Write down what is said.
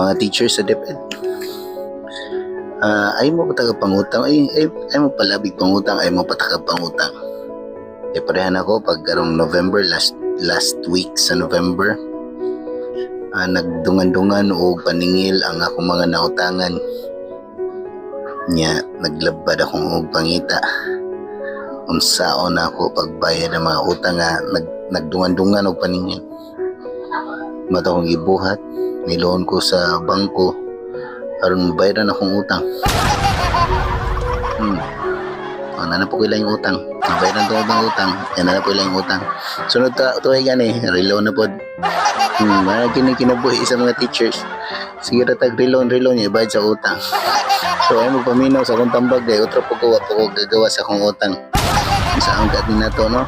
Mga teachers sa DepEd. Ay mo pataka pangutang, ay mo palabig pangutang, ay mo pataka pangutang. Parehan ako pag karong November, last week sa November, nagdungan-dungan o paningil ang akong mga nautangan nya, naglabad akong og pangita unsaon ako pagbayad ng mga utang nga nagdungan-dungan og paningil. Mata kong gibuhat, niloon ko sa bangko aron mabayaran akong utang. Nana po ko ilang utang. Mabayaran to ang utang. Yan na po ilang utang. Sunod tuway gani, relo na po. Mga kinabuhi sa mga teachers. Sige ra tag relo niya ibayad sa utang. So ay magpaminaw sa akong tambag day, utro po ko gagawa sa akong utang. Sa ang gabi na to, no?